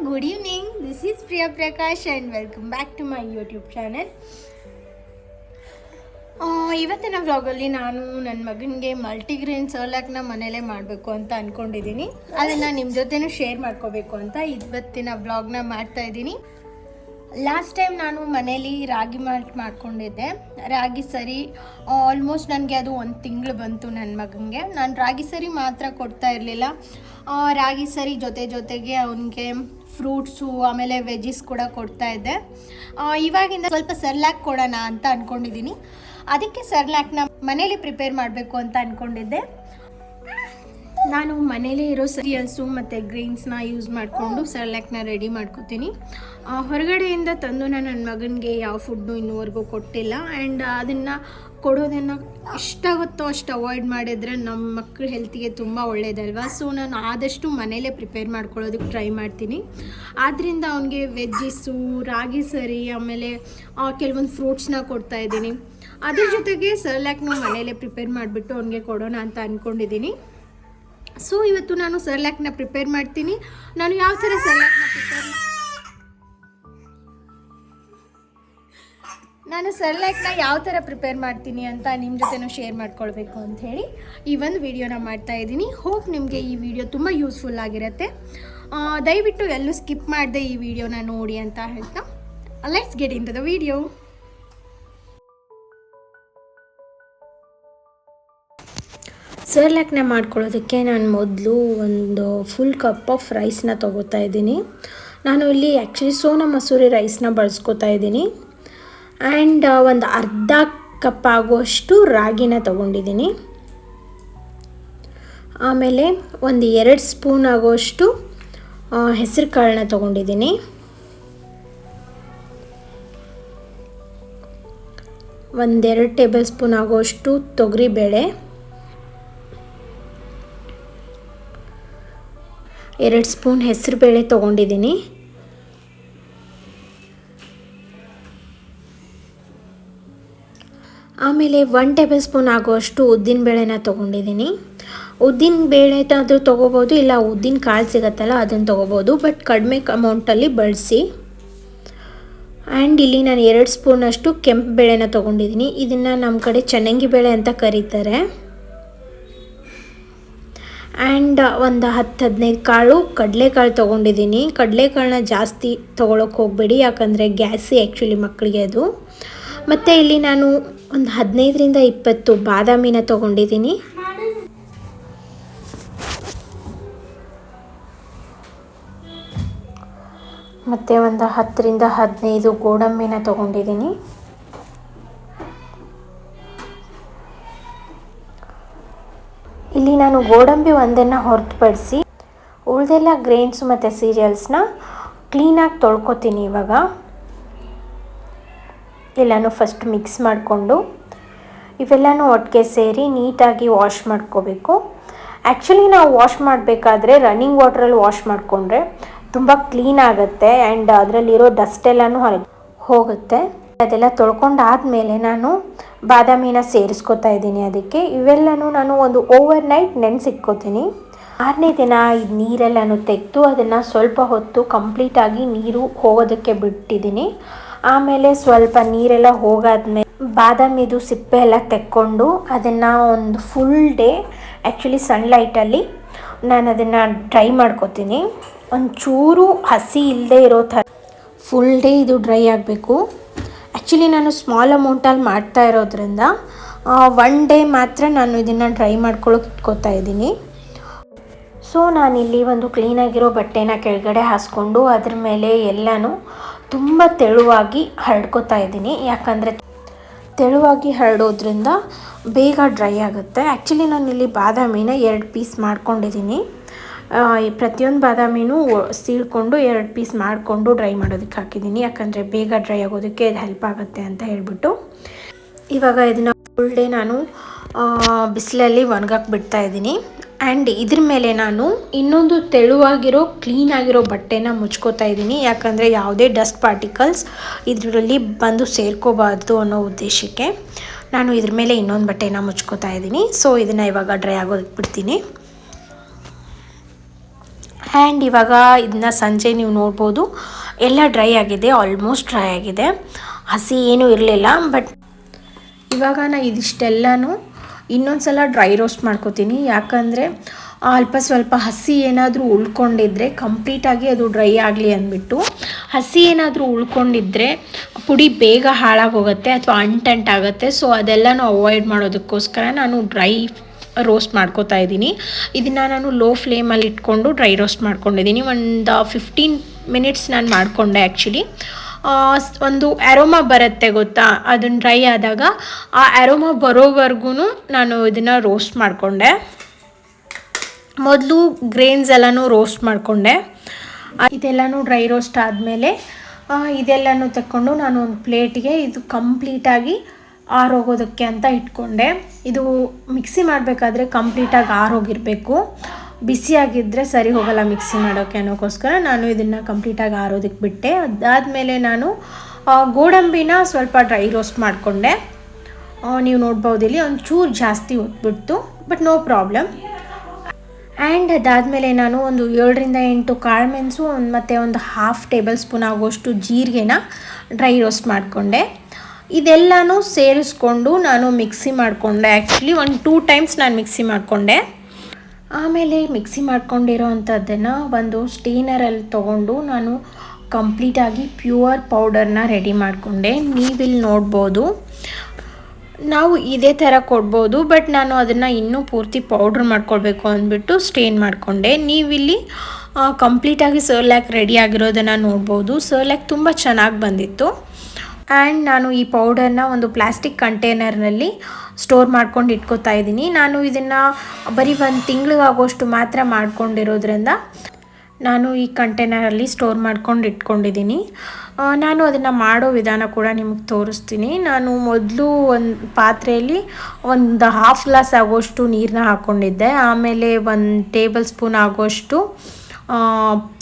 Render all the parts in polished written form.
good evening. This is Priya Prakash and welcome back to my YouTube channel. ಇವತ್ತಿನ ವ್ಲಾಗಲ್ಲಿ ನಾನು ನನ್ನ ಮಗನಿಗೆ ಮಲ್ಟಿಗ್ರೇನ್ ಸರ್ಲಾಕ್ನ ಮನೇಲೇ ಮಾಡಬೇಕು ಅಂತ ಅಂದ್ಕೊಂಡಿದ್ದೀನಿ. ಅದನ್ನು ನಿಮ್ಮ ಜೊತೆನೂ ಶೇರ್ ಮಾಡ್ಕೋಬೇಕು ಅಂತ ಇವತ್ತಿನ ವ್ಲಾಗ್ನ ಮಾಡ್ತಾಯಿದ್ದೀನಿ. ಲಾಸ್ಟ್ ಟೈಮ್ ನಾನು ಮನೇಲಿ ರಾಗಿ ಮಾಲ್ಟ್ ಮಾಡ್ಕೊಂಡಿದ್ದೆ. ರಾಗಿ ಸರಿ ಆಲ್ಮೋಸ್ಟ್ ನನಗೆ ಅದು 1 ತಿಂಗಳು ಬಂತು ನನ್ನ ಮಗನಿಗೆ. ನಾನು ರಾಗಿ ಸರಿ ಮಾತ್ರ ಕೊಡ್ತಾ ಇರಲಿಲ್ಲ. ರಾಗಿ ಸರಿ ಜೊತೆಗೆ ಅವನಿಗೆ ಫ್ರೂಟ್ಸು ಆಮೇಲೆ ವೆಜ್ಜಿಸ್ ಕೂಡ ಕೊಡ್ತಾ ಇದ್ದೆ. ಇವಾಗಿಂದ ಸ್ವಲ್ಪ ಸರ್ಲಾಕ್ ಕೊಡೋಣ ಅಂತ ಅಂದ್ಕೊಂಡಿದ್ದೀನಿ. ಅದಕ್ಕೆ ಸರ್ಲಾಕ್ನ ಮನೇಲಿ ಪ್ರಿಪೇರ್ ಮಾಡಬೇಕು ಅಂತ ಅಂದ್ಕೊಂಡಿದ್ದೆ. ನಾನು ಮನೇಲೇ ಇರೋ ಸೀರಿಯಲ್ಸು ಮತ್ತು ಗ್ರೀನ್ಸ್ನ ಯೂಸ್ ಮಾಡಿಕೊಂಡು ಸರ್ಲಾಕ್ನ ರೆಡಿ ಮಾಡ್ಕೋತೀನಿ. ಹೊರಗಡೆಯಿಂದ ತಂದು ನಾನು ನನ್ನ ಮಗನಿಗೆ ಯಾವ ಫುಡ್ಡು ಇನ್ನೂವರೆಗೂ ಕೊಟ್ಟಿಲ್ಲ. ಆ್ಯಂಡ್ ಅದನ್ನು ಕೊಡೋದನ್ನು ಎಷ್ಟಾಗುತ್ತೋ ಅಷ್ಟು ಅವಾಯ್ಡ್ ಮಾಡಿದರೆ ನಮ್ಮ ಮಕ್ಕಳ ಹೆಲ್ತಿಗೆ ತುಂಬ ಒಳ್ಳೆಯದಲ್ವ. ಸೊ ನಾನು ಆದಷ್ಟು ಮನೇಲೇ ಪ್ರಿಪೇರ್ ಮಾಡ್ಕೊಳ್ಳೋದಕ್ಕೆ ಟ್ರೈ ಮಾಡ್ತೀನಿ. ಆದ್ದರಿಂದ ಅವನಿಗೆ ವೆಜ್ಜಿಸು, ರಾಗಿ ಸರಿ, ಆಮೇಲೆ ಕೆಲವೊಂದು ಫ್ರೂಟ್ಸ್ನ ಕೊಡ್ತಾಯಿದ್ದೀನಿ. ಅದ್ರ ಜೊತೆಗೆ ಸರ್ಲಾಕ್ನ ಮನೇಲೇ ಪ್ರಿಪೇರ್ ಮಾಡಿಬಿಟ್ಟು ಅವನಿಗೆ ಕೊಡೋಣ ಅಂತ ಅಂದ್ಕೊಂಡಿದ್ದೀನಿ. ಸೊ ಇವತ್ತು ನಾನು ಸರ್ಲಾಕ್ನ ಪ್ರಿಪೇರ್ ಮಾಡ್ತೀನಿ. ನಾನು ಯಾವ ಥರ ಸರ್ಲಾಕ್ನ ಯಾವ ಥರ ಪ್ರಿಪೇರ್ ಮಾಡ್ತೀನಿ ಅಂತ ನಿಮ್ಮ ಜೊತೆನೂ ಶೇರ್ ಮಾಡ್ಕೊಳ್ಬೇಕು ಅಂಥೇಳಿ ಈ ಒಂದು ವಿಡಿಯೋನ ಮಾಡ್ತಾಯಿದ್ದೀನಿ. ಹೋಪ್ ನಿಮಗೆ ಈ ವಿಡಿಯೋ ತುಂಬ ಯೂಸ್ಫುಲ್ ಆಗಿರುತ್ತೆ. ದಯವಿಟ್ಟು ಎಲ್ಲೂ ಸ್ಕಿಪ್ ಮಾಡದೆ ಈ ವಿಡಿಯೋನ ನೋಡಿ ಅಂತ ಹೇಳ್ತಾ let's get into the video. ಸರ್ಲಾಕ್ನ ಮಾಡ್ಕೊಳ್ಳೋದಕ್ಕೆ ನಾನು ಮೊದಲು ಒಂದು ಫುಲ್ ಕಪ್ ಆಫ್ ರೈಸ್ನ ತೊಗೋತಾ ಇದ್ದೀನಿ. ನಾನು ಇಲ್ಲಿ ಆ್ಯಕ್ಚುಲಿ ಸೋನಾ ಮಸೂರಿ ರೈಸ್ನ ಬಳಸ್ಕೊತಾ ಇದ್ದೀನಿ. ಆ್ಯಂಡ್ ಒಂದು ಅರ್ಧ ಕಪ್ ಆಗುವಷ್ಟು ರಾಗಿನ ತೊಗೊಂಡಿದ್ದೀನಿ. ಆಮೇಲೆ ಒಂದು 2 ಸ್ಪೂನ್ ಆಗುವಷ್ಟು ಹೆಸರು ಕಾಳನ್ನ ತೊಗೊಂಡಿದ್ದೀನಿ. ಒಂದು 2 ಟೇಬಲ್ ಸ್ಪೂನ್ ಆಗುವಷ್ಟು ತೊಗರಿಬೇಳೆ, 2 ಸ್ಪೂನ್ ಹೆಸರು ಬೇಳೆ ತೊಗೊಂಡಿದ್ದೀನಿ. ಆಮೇಲೆ 1 ಟೇಬಲ್ ಸ್ಪೂನ್ ಆಗುವಷ್ಟು ಉದ್ದಿನ ಬೇಳೆನ ತೊಗೊಂಡಿದ್ದೀನಿ. ಉದ್ದಿನ ಬೇಳೆ ಆದರೂ ತೊಗೋಬೋದು, ಇಲ್ಲ ಉದ್ದಿನ ಕಾಳು ಸಿಗುತ್ತಲ್ಲ ಅದನ್ನು ತೊಗೋಬೋದು, ಬಟ್ ಕಡಿಮೆ ಅಮೌಂಟಲ್ಲಿ ಬಳಸಿ. ಆ್ಯಂಡ್ ಇಲ್ಲಿ ನಾನು 2 ಸ್ಪೂನಷ್ಟು ಕೆಂಪು ಬೇಳೆನ ತೊಗೊಂಡಿದ್ದೀನಿ. ಇದನ್ನು ನಮ್ಮ ಕಡೆ ಚನ್ನಂಗಿ ಬೇಳೆ ಅಂತ ಕರೀತಾರೆ. ಆ್ಯಂಡ್ ಒಂದು 10-15 ಕಾಳು ಕಡಲೆಕಾಳು ತೊಗೊಂಡಿದ್ದೀನಿ. ಕಡಲೆಕಾಳನ್ನ ಜಾಸ್ತಿ ತೊಗೊಳಕ್ಕೆ ಹೋಗಬೇಡಿ, ಯಾಕಂದರೆ ಗ್ಯಾಸಿ ಆ್ಯಕ್ಚುಲಿ ಮಕ್ಕಳಿಗೆ ಅದು. ಮತ್ತು ಇಲ್ಲಿ ನಾನು ಒಂದು 15-20 ಬಾದಾಮಿನ ತೊಗೊಂಡಿದ್ದೀನಿ. ಮತ್ತು ಒಂದು 10-15 ಗೋಡಂಬಿನ ತೊಗೊಂಡಿದ್ದೀನಿ. ಇಲ್ಲಿ ನಾನು ಗೋಡಂಬಿ ಒಂದನ್ನು ಹೊರತುಪಡಿಸಿ ಉಳಿದೆಲ್ಲ ಗ್ರೇನ್ಸು ಮತ್ತು ಸೀರಿಯಲ್ಸ್ನ ಕ್ಲೀನಾಗಿ ತೊಳ್ಕೊತೀನಿ. ಇವಾಗ ಎಲ್ಲನೂ ಫಸ್ಟ್ ಮಿಕ್ಸ್ ಮಾಡಿಕೊಂಡು ಇವೆಲ್ಲನೂ ಒಟ್ಟಿಗೆ ಸೇರಿ ನೀಟಾಗಿ ವಾಶ್ ಮಾಡ್ಕೋಬೇಕು. ಆ್ಯಕ್ಚುಲಿ ನಾವು ವಾಶ್ ಮಾಡಬೇಕಾದ್ರೆ ರನ್ನಿಂಗ್ ವಾಟ್ರಲ್ಲಿ ವಾಶ್ ಮಾಡಿಕೊಂಡ್ರೆ ತುಂಬ ಕ್ಲೀನ್ ಆಗುತ್ತೆ. ಆ್ಯಂಡ್ ಅದರಲ್ಲಿರೋ ಡಸ್ಟ್ ಎಲ್ಲನೂ ಹೋಗುತ್ತೆ. ಅದೆಲ್ಲ ತೊಳ್ಕೊಂಡಾದಮೇಲೆ ನಾನು ಬಾದಾಮಿನ ಸೇರಿಸ್ಕೊತಾ ಇದ್ದೀನಿ. ಅದಕ್ಕೆ ಇವೆಲ್ಲನೂ ನಾನು ಒಂದು ಓವರ್ ನೈಟ್ ನೆನೆಸಿಟ್ಕೋತೀನಿ. 6ನೇ ದಿನ ಇದು ನೀರೆಲ್ಲನೂ ತೆಗೆದು ಅದನ್ನು ಸ್ವಲ್ಪ ಹೊತ್ತು ಕಂಪ್ಲೀಟಾಗಿ ನೀರು ಹೋಗೋದಕ್ಕೆ ಬಿಟ್ಟಿದ್ದೀನಿ. ಆಮೇಲೆ ಸ್ವಲ್ಪ ನೀರೆಲ್ಲ ಹೋಗಾದ್ಮೇಲೆ ಬಾದಾಮಿದು ಸಿಪ್ಪೆ ಎಲ್ಲ ತೆಕ್ಕೊಂಡು ಅದನ್ನು ಒಂದು ಫುಲ್ ಡೇ ಆ್ಯಕ್ಚುಲಿ ಸನ್ಲೈಟಲ್ಲಿ ನಾನು ಅದನ್ನು ಡ್ರೈ ಮಾಡ್ಕೋತೀನಿ. ಒಂಚೂರು ಹಸಿ ಇಲ್ಲದೆ ಇರೋ ಥರ ಫುಲ್ ಡೇ ಇದು ಡ್ರೈ ಆಗಬೇಕು. ಆ್ಯಕ್ಚುಲಿ ನಾನು ಸ್ಮಾಲ್ ಅಮೌಂಟಲ್ಲಿ ಮಾಡ್ತಾ ಇರೋದ್ರಿಂದ 1 ಡೇ ಮಾತ್ರ ನಾನು ಇದನ್ನು ಡ್ರೈ ಮಾಡ್ಕೊಳ್ಳೋಕೆ ಇಟ್ಕೋತಾ ಇದ್ದೀನಿ. ಸೊ ನಾನಿಲ್ಲಿ ಒಂದು ಕ್ಲೀನಾಗಿರೋ ಬಟ್ಟೆನ ಕೆಳಗಡೆ ಹಾಸ್ಕೊಂಡು ಅದ್ರ ಮೇಲೆ ಎಲ್ಲನೂ ತುಂಬ ತೆಳುವಾಗಿ ಹರಡ್ಕೋತಾ ಇದ್ದೀನಿ. ಯಾಕಂದರೆ ತೆಳುವಾಗಿ ಹರಡೋದ್ರಿಂದ ಬೇಗ ಡ್ರೈ ಆಗುತ್ತೆ. ಆ್ಯಕ್ಚುಲಿ ನಾನಿಲ್ಲಿ ಬಾದಾಮಿನ 2 ಪೀಸ್ ಮಾಡ್ಕೊಂಡಿದ್ದೀನಿ. ಪ್ರತಿಯೊಂದು ಬಾದಾಮಿನೂ ಸೀಳ್ಕೊಂಡು 2 ಪೀಸ್ ಮಾಡಿಕೊಂಡು ಡ್ರೈ ಮಾಡೋದಕ್ಕೆ ಹಾಕಿದ್ದೀನಿ. ಯಾಕಂದರೆ ಬೇಗ ಡ್ರೈ ಆಗೋದಕ್ಕೆ ಇದು ಹೆಲ್ಪ್ ಆಗುತ್ತೆ ಅಂತ ಹೇಳ್ಬಿಟ್ಟು ಇವಾಗ ಇದನ್ನು ಫುಲ್ ಡೇ ನಾನು ಬಿಸಿಲಲ್ಲಿ ಒಣಗಕ್ಕೆ ಬಿಡ್ತಾ ಇದ್ದೀನಿ. ಆ್ಯಂಡ್ ಇದ್ರ ಮೇಲೆ ನಾನು ಇನ್ನೊಂದು ತೆಳುವಾಗಿರೋ ಕ್ಲೀನಾಗಿರೋ ಬಟ್ಟೆನ ಮುಚ್ಕೋತಾ ಇದ್ದೀನಿ. ಯಾಕಂದರೆ ಯಾವುದೇ ಡಸ್ಟ್ ಪಾರ್ಟಿಕಲ್ಸ್ ಇದರಲ್ಲಿ ಬಂದು ಸೇರ್ಕೋಬಾರ್ದು ಅನ್ನೋ ಉದ್ದೇಶಕ್ಕೆ ನಾನು ಇದ್ರ ಮೇಲೆ ಇನ್ನೊಂದು ಬಟ್ಟೆನ ಮುಚ್ಕೋತಾ ಇದ್ದೀನಿ. ಸೊ ಇದನ್ನು ಇವಾಗ ಡ್ರೈ ಆಗೋದಕ್ಕೆ ಬಿಡ್ತೀನಿ. ಆ್ಯಂಡ್ ಇವಾಗ ಇದನ್ನ ಸಂಜೆ ನೀವು ನೋಡ್ಬೋದು ಎಲ್ಲ ಡ್ರೈ ಆಗಿದೆ, ಆಲ್ಮೋಸ್ಟ್ ಡ್ರೈ ಆಗಿದೆ, ಹಸಿ ಏನೂ ಇರಲಿಲ್ಲ. ಬಟ್ ಇವಾಗ ನಾನು ಇದಿಷ್ಟೆಲ್ಲನೂ ಇನ್ನೊಂದು ಸಲ ಡ್ರೈ ರೋಸ್ಟ್ ಮಾಡ್ಕೋತೀನಿ. ಯಾಕಂದರೆ ಅಲ್ಪ ಸ್ವಲ್ಪ ಹಸಿ ಏನಾದರೂ ಉಳ್ಕೊಂಡಿದ್ರೆ ಕಂಪ್ಲೀಟಾಗಿ ಅದು ಡ್ರೈ ಆಗಲಿ ಅಂದ್ಬಿಟ್ಟು. ಹಸಿ ಏನಾದರೂ ಉಳ್ಕೊಂಡಿದ್ರೆ ಪುಡಿ ಬೇಗ ಹಾಳಾಗೋಗುತ್ತೆ ಅಥವಾ ಅಂಟಂಟಾಗುತ್ತೆ. ಸೊ ಅದೆಲ್ಲನೂ ಅವಾಯ್ಡ್ ಮಾಡೋದಕ್ಕೋಸ್ಕರ ನಾನು ಡ್ರೈ ರೋಸ್ಟ್ ಮಾಡ್ಕೋತಾ ಇದ್ದೀನಿ. ಇದನ್ನು ನಾನು ಲೋ ಫ್ಲೇಮಲ್ಲಿ ಇಟ್ಕೊಂಡು ಡ್ರೈ ರೋಸ್ಟ್ ಮಾಡ್ಕೊಂಡಿದ್ದೀನಿ. ಒಂದು 15 ಮಿನಿಟ್ಸ್ ನಾನು ಮಾಡಿಕೊಂಡೆ. ಆ್ಯಕ್ಚುಲಿ ಒಂದು ಅರೋಮಾ ಬರುತ್ತೆ ಗೊತ್ತಾ, ಅದನ್ನು ಡ್ರೈ ಆದಾಗ ಆ ಅರೋಮಾ ಬರೋವರೆಗೂ ನಾನು ಇದನ್ನು ರೋಸ್ಟ್ ಮಾಡಿಕೊಂಡೆ. ಮೊದಲು ಗ್ರೇನ್ಸ್ ಎಲ್ಲನೂ ರೋಸ್ಟ್ ಮಾಡಿಕೊಂಡೆ. ಇದೆಲ್ಲನೂ ಡ್ರೈ ರೋಸ್ಟ್ ಆದಮೇಲೆ ಇದೆಲ್ಲನೂ ತಗೊಂಡು ನಾನು ಒಂದು ಪ್ಲೇಟಿಗೆ ಇದು ಕಂಪ್ಲೀಟಾಗಿ ಆರೋಗೋದಕ್ಕೆ ಅಂತ ಇಟ್ಕೊಂಡೆ. ಇದು ಮಿಕ್ಸಿ ಮಾಡಬೇಕಾದ್ರೆ ಕಂಪ್ಲೀಟಾಗಿ ಆರೋಗಿರಬೇಕು, ಬಿಸಿಯಾಗಿದ್ದರೆ ಸರಿ ಹೋಗಲ್ಲ ಮಿಕ್ಸಿ ಮಾಡೋಕ್ಕೆ ಅನ್ನೋಕ್ಕೋಸ್ಕರ ನಾನು ಇದನ್ನು ಕಂಪ್ಲೀಟಾಗಿ ಆರೋದಕ್ಕೆ ಬಿಟ್ಟೆ. ಅದಾದಮೇಲೆ ನಾನು ಗೋಡಂಬಿನ ಸ್ವಲ್ಪ ಡ್ರೈ ರೋಸ್ಟ್ ಮಾಡಿಕೊಂಡೆ. ನೀವು ನೋಡ್ಬೋದು ಇಲ್ಲಿ ಒಂಚೂರು ಜಾಸ್ತಿ ಹೊತ್ಬಿಡ್ತು, ಬಟ್ ನೋ ಪ್ರಾಬ್ಲಮ್. ಆ್ಯಂಡ್ ಅದಾದಮೇಲೆ ನಾನು ಒಂದು 7-8 ಕಾಳುಮೆಣಸು ಮತ್ತು ಒಂದು 1/2 ಟೇಬಲ್ ಸ್ಪೂನ್ ಆಗೋಷ್ಟು ಜೀರಿಗೆನ ಡ್ರೈ ರೋಸ್ಟ್ ಮಾಡಿಕೊಂಡೆ. ಇದೆಲ್ಲನೂ ಸೇರಿಸ್ಕೊಂಡು ನಾನು ಮಿಕ್ಸಿ ಮಾಡಿಕೊಂಡೆ. ಆ್ಯಕ್ಚುಲಿ ಒಂದು 2 ಟೈಮ್ಸ್ ನಾನು ಮಿಕ್ಸಿ ಮಾಡಿಕೊಂಡೆ. ಆಮೇಲೆ ಮಿಕ್ಸಿ ಮಾಡ್ಕೊಂಡಿರೋ ಅಂಥದ್ದನ್ನು ಒಂದು ಸ್ಟೇನರಲ್ಲಿ ತೊಗೊಂಡು ನಾನು ಕಂಪ್ಲೀಟಾಗಿ ಪ್ಯೂರ್ ಪೌಡರ್ನ ರೆಡಿ ಮಾಡಿಕೊಂಡೆ. ನೀವಿಲ್ಲಿ ನೋಡ್ಬೋದು, ನಾವು ಇದೇ ಥರ ಕೊಡ್ಬೋದು, ಬಟ್ ನಾನು ಅದನ್ನು ಇನ್ನೂ ಪೂರ್ತಿ ಪೌಡ್ರ್ ಮಾಡ್ಕೊಳ್ಬೇಕು ಅಂದ್ಬಿಟ್ಟು ಸ್ಟೇನ್ ಮಾಡಿಕೊಂಡೆ. ನೀವಿಲ್ಲಿ ಕಂಪ್ಲೀಟಾಗಿ ಸರ್ಲ್ಯಾಕ್ ರೆಡಿ ಆಗಿರೋದನ್ನು ನೋಡ್ಬೋದು. ಸರ್ಲ್ಯಾಕ್ ತುಂಬ ಚೆನ್ನಾಗಿ ಬಂದಿತ್ತು. ಆ್ಯಂಡ್ ನಾನು ಈ ಪೌಡರ್ನ ಒಂದು ಪ್ಲಾಸ್ಟಿಕ್ ಕಂಟೈನರ್ನಲ್ಲಿ ಸ್ಟೋರ್ ಮಾಡ್ಕೊಂಡು ಇಟ್ಕೋತಾ ಇದ್ದೀನಿ. ನಾನು ಇದನ್ನು ಬರೀ 1 ತಿಂಗಳಿಗಾಗೋಷ್ಟು ಮಾತ್ರ ಮಾಡ್ಕೊಂಡಿರೋದ್ರಿಂದ ನಾನು ಈ ಕಂಟೈನರಲ್ಲಿ ಸ್ಟೋರ್ ಮಾಡ್ಕೊಂಡು ಇಟ್ಕೊಂಡಿದ್ದೀನಿ. ನಾನು ಅದನ್ನು ಮಾಡೋ ವಿಧಾನ ಕೂಡ ನಿಮಗೆ ತೋರಿಸ್ತೀನಿ. ನಾನು ಮೊದಲು ಒಂದು ಪಾತ್ರೆಯಲ್ಲಿ ಒಂದು 1/2 ಗ್ಲಾಸ್ ಆಗೋಷ್ಟು ನೀರನ್ನ ಹಾಕ್ಕೊಂಡಿದ್ದೆ. ಆಮೇಲೆ 1 ಟೇಬಲ್ ಸ್ಪೂನ್ ಆಗೋಷ್ಟು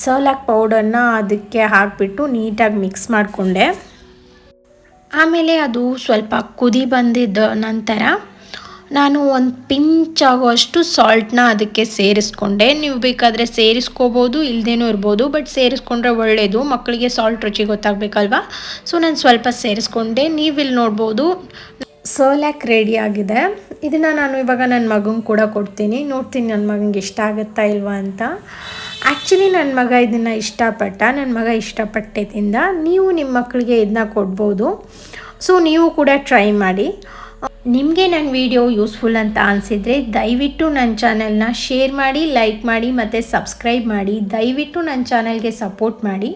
ಸರ್ಲ್ಯಾಕ್ ಪೌಡರ್ನ ಅದಕ್ಕೆ ಹಾಕಿಬಿಟ್ಟು ನೀಟಾಗಿ ಮಿಕ್ಸ್ ಮಾಡಿಕೊಂಡೆ. ಆಮೇಲೆ ಅದು ಸ್ವಲ್ಪ ಕುದಿ ಬಂದಿದ್ದ ನಂತರ ನಾನು ಒಂದು ಪಿಂಚ್ ಆಗುವಷ್ಟು ಸಾಲ್ಟ್ನ ಅದಕ್ಕೆ ಸೇರಿಸ್ಕೊಂಡೆ. ನೀವು ಬೇಕಾದರೆ ಸೇರಿಸ್ಕೋಬೋದು, ಇಲ್ಲದೇನೂ ಇರ್ಬೋದು, ಬಟ್ ಸೇರಿಸ್ಕೊಂಡ್ರೆ ಒಳ್ಳೆಯದು, ಮಕ್ಕಳಿಗೆ ಸಾಲ್ಟ್ ರುಚಿ ಗೊತ್ತಾಗಬೇಕಲ್ವ. ಸೊ ನಾನು ಸ್ವಲ್ಪ ಸೇರಿಸ್ಕೊಂಡೆ. ನೀವಿಲ್ಲಿ ನೋಡ್ಬೋದು ಸರ್ಲ್ಯಾಕ್ ರೆಡಿ ಆಗಿದೆ. ಇದನ್ನು ನಾನು ಇವಾಗ ನನ್ನ ಮಗಂಗೆ ಕೂಡ ಕೊಡ್ತೀನಿ. ನೋಡ್ತೀನಿ ನನ್ನ ಮಗನಿಗೆ ಇಷ್ಟ ಆಗುತ್ತಾ ಇಲ್ವಾ ಅಂತ. ಆ್ಯಕ್ಚುಲಿ ನನ್ನ ಮಗ ಇದನ್ನು ಇಷ್ಟಪಟ್ಟ. ನನ್ನ ಮಗ ಇಷ್ಟಪಟ್ಟಿದ್ದರಿಂದ ನೀವು ನಿಮ್ಮ ಮಕ್ಕಳಿಗೆ ಇದನ್ನ ಕೊಡ್ಬೋದು. ಸೊ ನೀವು ಕೂಡ ಟ್ರೈ ಮಾಡಿ. ನಿಮಗೆ ನನ್ನ ವಿಡಿಯೋ ಯೂಸ್ಫುಲ್ ಅಂತ ಅನಿಸಿದರೆ ದಯವಿಟ್ಟು ನನ್ನ ಚಾನಲ್ನ ಶೇರ್ ಮಾಡಿ, ಲೈಕ್ ಮಾಡಿ ಮತ್ತು ಸಬ್ಸ್ಕ್ರೈಬ್ ಮಾಡಿ. ದಯವಿಟ್ಟು ನನ್ನ ಚಾನಲ್ಗೆ ಸಪೋರ್ಟ್ ಮಾಡಿ.